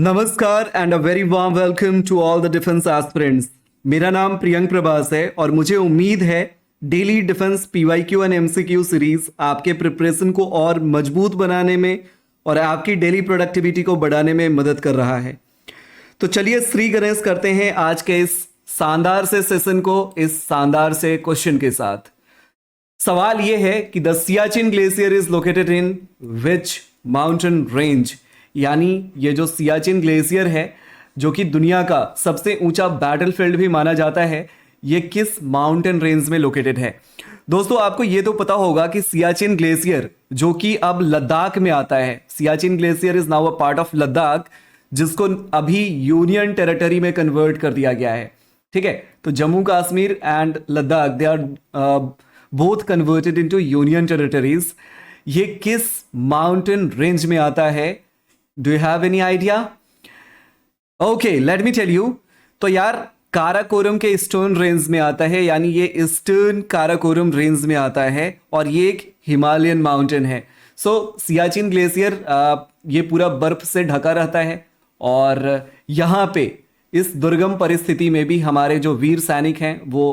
नमस्कार and a very warm welcome to all the defence aspirants. मेरा नाम प्रियंक प्रभास है और मुझे उम्मीद है daily defence PYQ and MCQ series आपके प्रिपरेशन को और मजबूत बनाने में और आपकी डेली प्रोडक्टिविटी को बढ़ाने में मदद कर रहा है। तो चलिए श्री गणेश करते हैं आज के इस शानदार से सेशन को इस शानदार से क्वेश्चन के साथ। सवाल यह है कि the Siachen glacier is located in which mountain range, यानी ये जो सियाचिन ग्लेशियर है जो कि दुनिया का सबसे ऊंचा बैटलफील्ड भी माना जाता है, ये किस माउंटेन रेंज में लोकेटेड है। दोस्तों आपको ये तो पता होगा कि सियाचिन ग्लेशियर जो कि अब लद्दाख में आता है, Siachen glacier is now a part of Ladakh, जिसको अभी यूनियन टेरिटरी में कन्वर्ट कर दिया गया है। ठीक है, तो Jammu Kashmir and Ladakh they are both converted into union territories. ये किस माउंटेन रेंज में आता है? Do you have any idea? Okay, let me tell you. तो यार काराकोरम के ईस्टर्न रेंज में आता है, यानी ये ईस्टर्न काराकोरम रेंज में आता है और ये एक हिमालयन माउंटेन है। सो सियाचिन ग्लेशियर ये पूरा बर्फ से ढका रहता है और यहाँ पे इस दुर्गम परिस्थिति में भी हमारे जो वीर सैनिक हैं वो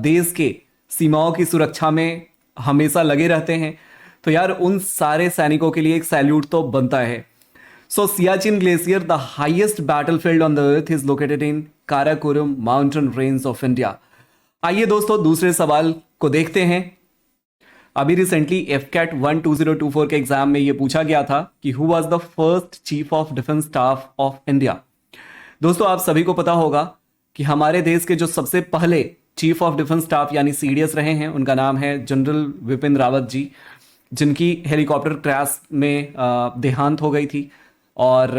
देश के सीमाओं की सुरक्षा में हमेशा लगे रहते हैं। तो यार उन सारे सैनिकों के लिए एक सैल्यूट तो बनता है। So Siachen glacier, the highest battlefield on the earth, is located in Karakoram mountain range of India. आइए दोस्तों दूसरे सवाल को देखते हैं। अभी रिसेंटली एफकैट 1 2024 के एग्जाम में ये पूछा गया था कि who was the first chief of defence staff of India. दोस्तों आप सभी को पता होगा कि हमारे देश के जो सबसे पहले चीफ ऑफ डिफेंस स्टाफ यानी सीडीएस रहे हैं, उनका नाम है जनरल विपिन रावत जी, जिनकी हेलीकॉप्टर क्रैश में देहांत हो गई थी। और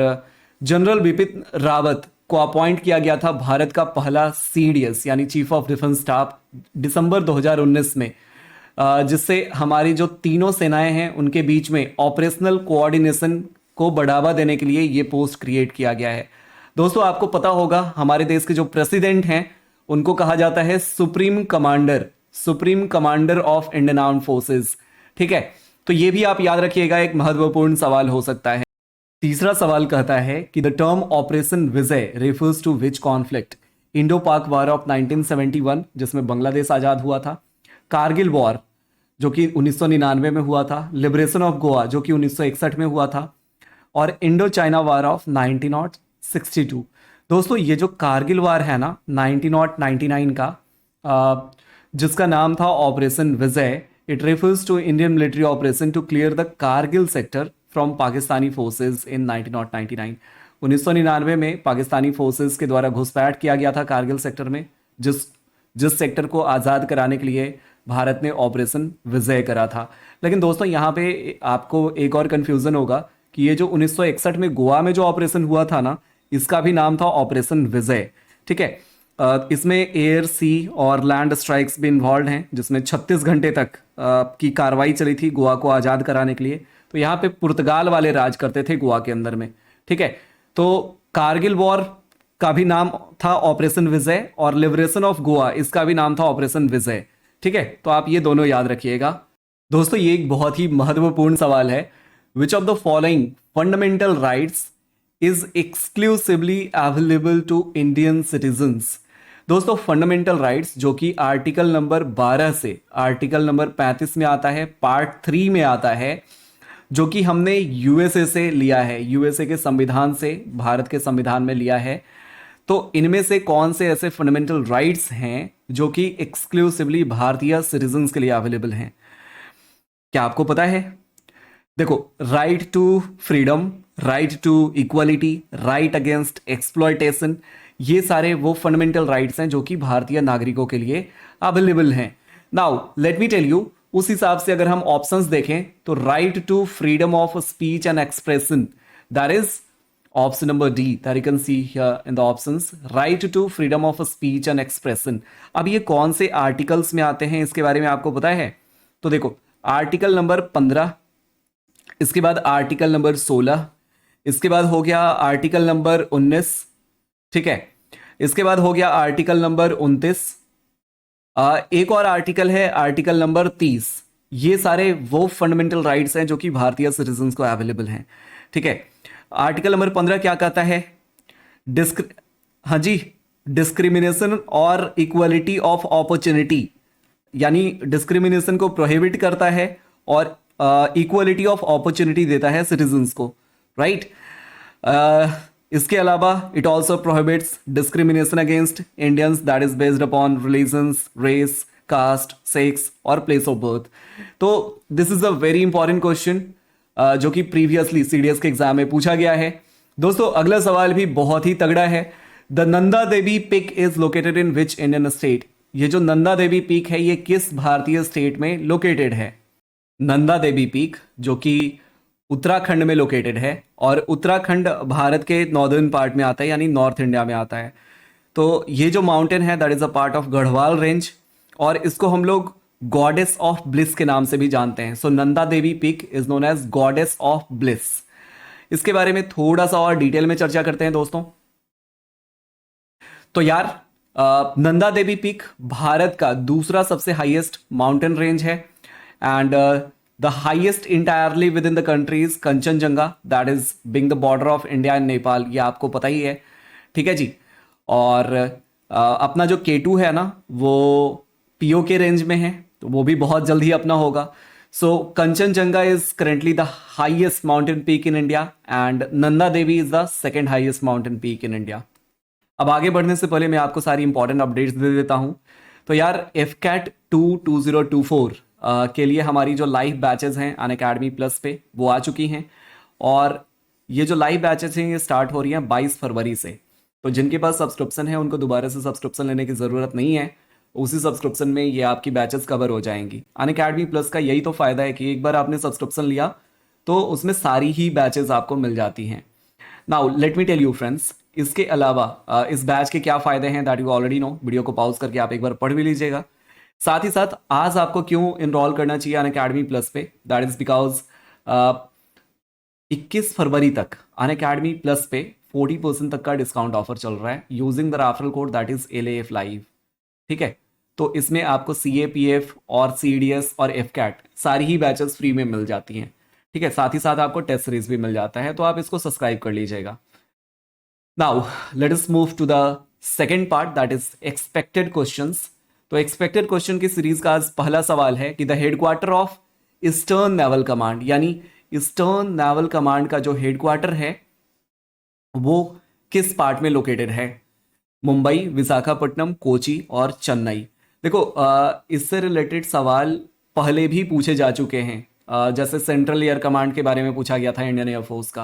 जनरल बिपिन रावत को अपॉइंट किया गया था भारत का पहला सीडीएस यानी चीफ ऑफ डिफेंस स्टाफ दिसंबर 2019 में, जिससे हमारी जो तीनों सेनाएं हैं उनके बीच में ऑपरेशनल कोऑर्डिनेशन को बढ़ावा देने के लिए ये पोस्ट क्रिएट किया गया है। दोस्तों आपको पता होगा हमारे देश के जो प्रेसिडेंट हैं उनको कहा जाता है supreme commander of Indian armed forces. ठीक है, तो ये भी आप याद रखिएगा, एक महत्वपूर्ण सवाल हो सकता है। तीसरा सवाल कहता है कि the term operation Vijay refers to which conflict? Indo Pak war of 1971 जिसमें बांग्लादेश आजाद हुआ था, कारगिल वॉर जो कि 1999 में हुआ था, लिबरेशन ऑफ गोवा जो कि 1961 में हुआ था, और इंडो चाइना वॉर ऑफ 1962। दोस्तों ये जो कारगिल वार है ना 1999 का, जिसका नाम था operation Vijay, it refers to Indian military operation to clear the Kargil sector from Pakistani forces in 1999। 1999 में पाकिस्तानी फोर्सेज के द्वारा घुसपैठ किया गया था कारगिल सेक्टर में, जिस सेक्टर को आज़ाद कराने के लिए भारत ने ऑपरेशन विजय करा था। लेकिन दोस्तों यहाँ पे आपको एक और कन्फ्यूज़न होगा कि ये जो 1961 में गोवा में जो ऑपरेशन हुआ था ना, इसका भी नाम था ऑपरेशन विजय। ठीक है, इसमें एयर, सी और लैंड स्ट्राइक्स भी इन्वॉल्व हैं, जिसमें 36 घंटे तक की कार्रवाई चली थी गोवा को आज़ाद कराने के लिए। तो यहाँ पे पुर्तगाल वाले राज करते थे गोवा के अंदर में। ठीक है, तो कारगिल वॉर का भी नाम था ऑपरेशन विजय और लिबरेशन ऑफ गोवा इसका भी नाम था ऑपरेशन विजय। ठीक है, तो आप ये दोनों याद रखिएगा। दोस्तों ये एक बहुत ही महत्वपूर्ण सवाल है। Which of the following fundamental rights is exclusively available to Indian citizens? दोस्तों फंडामेंटल राइट्स जो कि आर्टिकल नंबर 12 से आर्टिकल नंबर 35 में आता है, पार्ट 3 में आता है, जो कि हमने यूएसए से लिया है, यूएसए के संविधान से भारत के संविधान में लिया है। तो इनमें से कौन से ऐसे फंडामेंटल राइट्स हैं जो कि एक्सक्लूसिवली भारतीय सिटीजन्स के लिए अवेलेबल हैं? क्या आपको पता है? देखो, right to freedom, right to equality, right against exploitation, ये सारे वो फंडामेंटल राइट्स हैं जो कि भारतीय नागरिकों के लिए अवेलेबल हैं। Now let me tell you, उस हिसाब से अगर हम ऑप्शंस देखें तो right to freedom of speech and expression, that is option number D, that you can see here in the options, right to freedom of speech and expression. अब ये कौन से आर्टिकल्स में आते हैं इसके बारे में आपको पता है? तो देखो, आर्टिकल नंबर 15, इसके बाद आर्टिकल नंबर 16, इसके बाद हो गया आर्टिकल नंबर 19, ठीक है, इसके बाद हो गया आर्टिकल नंबर 29, एक और आर्टिकल है आर्टिकल नंबर 30। ये सारे वो फंडामेंटल राइट्स हैं जो कि भारतीय सिटीजन्स को अवेलेबल हैं। ठीक है, आर्टिकल नंबर 15 क्या कहता है? डिस्क हाँ जी, डिस्क्रिमिनेशन और इक्वलिटी ऑफ अपॉर्चुनिटी, यानी डिस्क्रिमिनेशन को प्रोहिबिट करता है और इक्वलिटी ऑफ अपॉर्चुनिटी देता है सिटीजन्स को, राइट? इसके अलावा it also prohibits discrimination against Indians that is based upon religions, race, caste, sex और प्लेस ऑफ बर्थ। तो this is a very important question जो कि प्रीवियसली सीडीएस के एग्जाम में पूछा गया है। दोस्तों अगला सवाल भी बहुत ही तगड़ा है। The Nanda Devi peak is located in which Indian state? ये जो नंदा देवी पीक है ये किस भारतीय स्टेट में लोकेटेड है? नंदा देवी पीक जो कि उत्तराखंड में लोकेटेड है, और उत्तराखंड भारत के नॉर्दर्न पार्ट में आता है, यानी नॉर्थ इंडिया में आता है। तो ये जो माउंटेन है that is a part of Garhwal range, और इसको हम लोग गॉडेस ऑफ ब्लिस के नाम से भी जानते हैं। So Nanda Devi peak is known as goddess of bliss. इसके बारे में थोड़ा सा और डिटेल में चर्चा करते हैं दोस्तों। तो यार नंदा देवी पीक भारत का दूसरा सबसे हाईएस्ट माउंटेन रेंज है, and the highest entirely with in the country is Kanchenjunga that is being the border of India and Nepal. ये आपको पता ही है, ठीक है जी। और अपना जो K2 है ना वो पीओ के रेंज में है, तो वो भी बहुत जल्द ही अपना होगा। So Kangchenjunga is currently the highest mountain peak in India and Nanda Devi is the second highest mountain peak in India. अब आगे बढ़ने से पहले मैं आपको सारी इंपॉर्टेंट अपडेट्स दे देता हूं। तो यार FCAT 2 2024 के लिए हमारी जो लाइव बैचेस हैं अनअकैडमी प्लस पे वो आ चुकी हैं, और ये जो लाइव बैचेस हैं ये स्टार्ट हो रही हैं 22 फरवरी से। तो जिनके पास सब्सक्रिप्शन है उनको दोबारा से सब्सक्रिप्शन लेने की ज़रूरत नहीं है, उसी सब्सक्रिप्शन में ये आपकी बैचेस कवर हो जाएंगी। अनअकैडमी प्लस का यही तो फ़ायदा है कि एक बार आपने सब्सक्रिप्शन लिया तो उसमें सारी ही बैचेस आपको मिल जाती हैं। Now let me tell you friends, इसके अलावा इस बैच के क्या फ़ायदे हैं that you already know. Video को पॉज करके आप एक बार पढ़ भी लीजिएगा। साथ ही साथ आज आपको क्यों इनरोल करना चाहिए अनअकैडमी प्लस पे, दैट इज बिकॉज 21 फरवरी तक अनअकैडमी प्लस पे 40% तक का डिस्काउंट ऑफर चल रहा है using the referral code that is LAF live, ठीक है। तो इसमें आपको CAPF और CDS और FCAT सारी ही बैचेस फ्री में मिल जाती हैं, ठीक है। साथ ही साथ आपको टेस्ट सीरीज भी मिल जाता है, तो आप इसको सब्सक्राइब कर लीजिएगा। Now let us move to the second part that is expected questions. तो एक्सपेक्टेड क्वेश्चन की सीरीज का आज पहला सवाल है कि the headquarter of eastern naval command, यानी ईस्टर्न नेवल कमांड का जो हेडक्वार्टर है वो किस पार्ट में लोकेटेड है? मुंबई, विशाखापट्टनम, कोची और चेन्नई। देखो इससे रिलेटेड सवाल पहले भी पूछे जा चुके हैं, जैसे सेंट्रल एयर कमांड के बारे में पूछा गया था इंडियन एयरफोर्स का।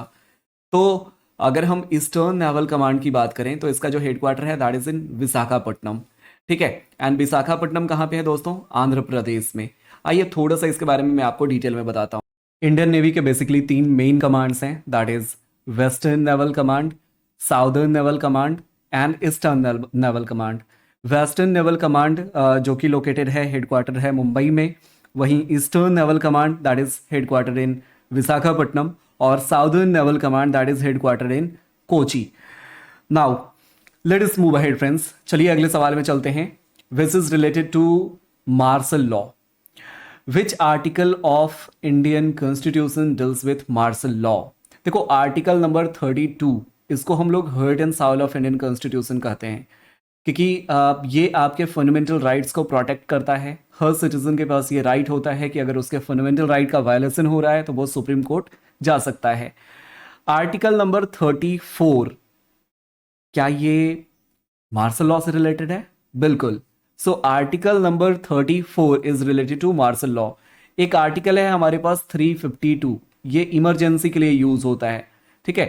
तो अगर हम ईस्टर्न नेवल कमांड की बात करें तो इसका जो हेडक्वार्टर है दैट इज इन विशाखापट्टनम, ठीक है। एंड विशाखापट्टनम कहाँ पे है दोस्तों? आंध्र प्रदेश में। आइए थोड़ा सा इसके बारे में मैं आपको डिटेल में बताता हूँ। इंडियन नेवी के बेसिकली 3 मेन कमांड्स हैं, that is western naval command, southern naval command and eastern naval command. Western naval command जो कि लोकेटेड है, हेडक्वार्टर है मुंबई में, वहीं eastern naval command that is headquarter in Visakhapatnam, और southern naval command that is headquarter in Kochi. Now let us move ahead friends, चलिए अगले सवाल में चलते हैं। Which is related to martial law. Which article of Indian constitution deals with martial law? देखो article number 32, इसको हम लोग heart and soul of Indian constitution कहते हैं, क्योंकि ये आपके फंडामेंटल राइट्स को प्रोटेक्ट करता है। हर सिटीजन के पास ये राइट होता है कि अगर उसके फंडामेंटल राइट का वायलेशन हो रहा है तो वो सुप्रीम कोर्ट जा सकता है। आर्टिकल नंबर 34, क्या ये मार्शल लॉ से रिलेटेड है? बिल्कुल। So article number 34 is related to martial law. एक आर्टिकल है हमारे पास 352, ये इमरजेंसी के लिए यूज होता है, ठीक है।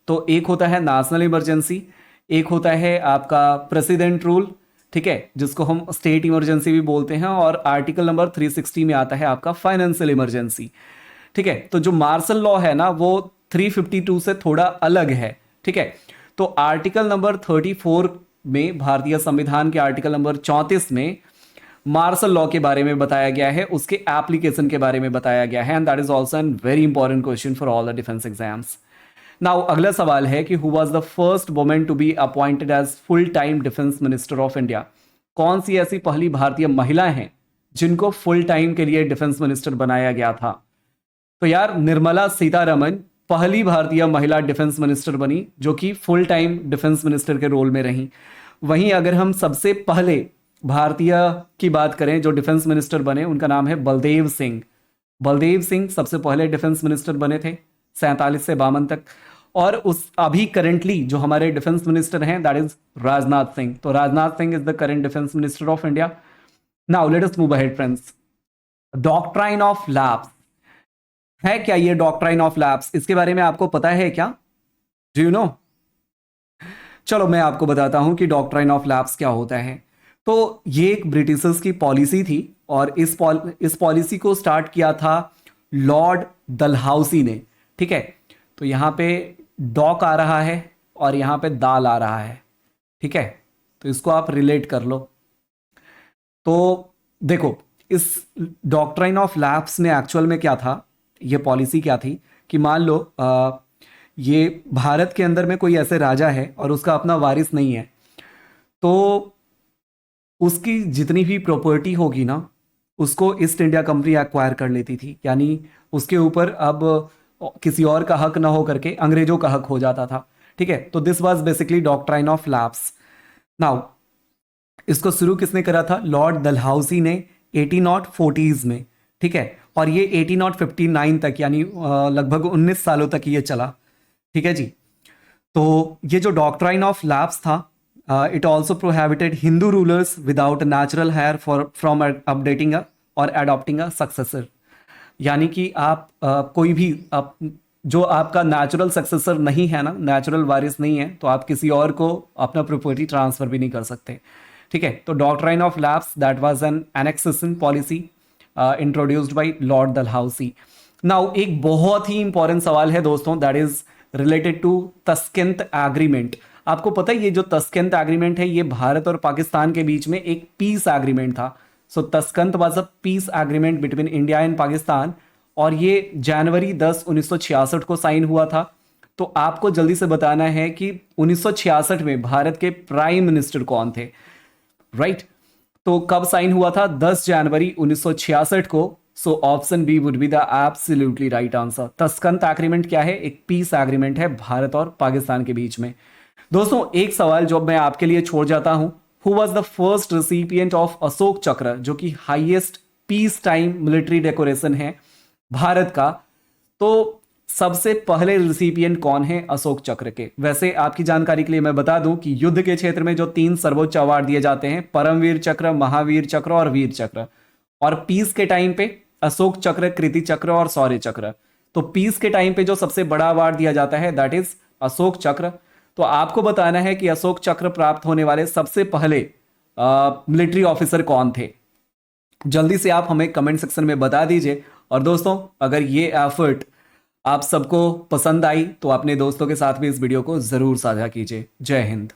तो एक होता है नेशनल इमरजेंसी, एक होता है आपका प्रेसिडेंट रूल, ठीक है, जिसको हम स्टेट इमरजेंसी भी बोलते हैं, और आर्टिकल नंबर 360 में आता है आपका फाइनेंशियल इमरजेंसी, ठीक है। तो जो मार्शल लॉ है ना वो 352 से थोड़ा अलग है, ठीक है। तो आर्टिकल नंबर 34 में, भारतीय संविधान के आर्टिकल नंबर 34 में मार्शल लॉ के बारे में बताया गया है, उसके एप्लीकेशन के बारे में बताया गया है, and that is also an very important question for all the defence exams. Now अगला सवाल है कि who was the first women to be appointed as full time defence minister of India? कौन सी ऐसी पहली भारतीय महिला हैं जिनको फुल टाइम के लिए डिफेंस मिनिस्टर बनाया गया था? तो यार निर्मला सीतारमन पहली भारतीय महिला डिफेंस मिनिस्टर बनी जो कि फुल टाइम डिफेंस मिनिस्टर के रोल में रही। वहीं अगर हम सबसे पहले भारतीय की बात करें जो डिफेंस मिनिस्टर बने, उनका नाम है बलदेव सिंह। बलदेव सिंह सबसे पहले डिफेंस मिनिस्टर बने थे 47 से 52 तक। और उस अभी करंटली जो हमारे डिफेंस मिनिस्टर हैं दैट इज राजनाथ सिंह। तो Rajnath Singh is the current defence minister of India. Now let us move ahead friends. Doctrine of lapse है क्या? ये डॉक्ट्राइन ऑफ लैप्स, इसके बारे में आपको पता है क्या? Do you know? चलो मैं आपको बताता हूं कि डॉक्ट्राइन ऑफ लैप्स क्या होता है। तो ये एक ब्रिटिशर्स की पॉलिसी थी और इस पॉलिसी को स्टार्ट किया था लॉर्ड डलहौसी ने। ठीक है, तो यहां पे डॉक आ रहा है और यहां पे दाल आ रहा है। ठीक है, तो इसको आप रिलेट कर लो। तो देखो, इस डॉक्ट्राइन ऑफ लैप्स में एक्चुअल में क्या था, ये पॉलिसी क्या थी कि मान लो ये भारत के अंदर में कोई ऐसे राजा है और उसका अपना वारिस नहीं है, तो उसकी जितनी भी प्रॉपर्टी होगी ना, उसको ईस्ट इंडिया कंपनी एक्वायर कर लेती थी। यानी उसके ऊपर अब किसी और का हक ना हो करके अंग्रेजों का हक हो जाता था। ठीक है, तो this was basically doctrine of lapse. Now इसको शुरू किसने करा था? लॉर्ड डलहौसी ने 1840s में। ठीक है, और ये 1859 तक यानी लगभग 19 सालों तक ये चला। ठीक है जी, तो ये जो डॉक्ट्राइन ऑफ लैप्स था, it also prohibited Hindu rulers without natural heir from adopting और एडॉप्टिंग अ सक्सेसर। यानी कि आप कोई भी जो आपका नेचुरल सक्सेसर नहीं है ना, नेचुरल वारिस नहीं है, तो आप किसी और को अपना प्रॉपर्टी ट्रांसफर भी नहीं कर सकते। ठीक है, तो doctrine of lapse that was an annexation policy introduced by Lord Dalhousie. Now एक बहुत ही इंपॉर्टेंट सवाल है दोस्तों, that is related to Tashkent agreement. आपको पता है ये जो तस्किंत एग्रीमेंट है ये भारत और पाकिस्तान के बीच में एक पीस एग्रीमेंट था। So Tashkent was a peace agreement between India and Pakistan और ये जनवरी 10 1966 को साइन हुआ था। तो आपको जल्दी से बताना है कि 1966 में भारत के प्राइम मिनिस्टर कौन थे, राइट? तो कब साइन हुआ था? 10 जनवरी 1966 को। So option B would be the absolutely right answer. Tashkent agreement क्या है? एक पीस एग्रीमेंट है भारत और पाकिस्तान के बीच में। दोस्तों एक सवाल जो मैं आपके लिए छोड़ जाता हूं, who was the first recipient of Ashok चक्र, जो कि highest peace time military decoration है भारत का? तो सबसे पहले रिसिपिएंट कौन है अशोक चक्र के? वैसे आपकी जानकारी के लिए मैं बता दूं कि युद्ध के क्षेत्र में जो 3 सर्वोच्च अवार्ड दिए जाते हैं, परमवीर चक्र, महावीर चक्र और वीर चक्र, और पीस के टाइम पे अशोक चक्र, कृति चक्र और शौर्य चक्र। तो पीस के टाइम पे जो सबसे बड़ा अवार्ड दिया जाता है दैट इज अशोक चक्र। तो आपको बताना है कि अशोक चक्र प्राप्त होने वाले सबसे पहले मिलिट्री ऑफिसर कौन थे। जल्दी से आप हमें कमेंट सेक्शन में बता दीजिए। और दोस्तों अगर ये एफर्ट आप सबको पसंद आई तो अपने दोस्तों के साथ भी इस वीडियो को जरूर साझा कीजिए। जय हिंद।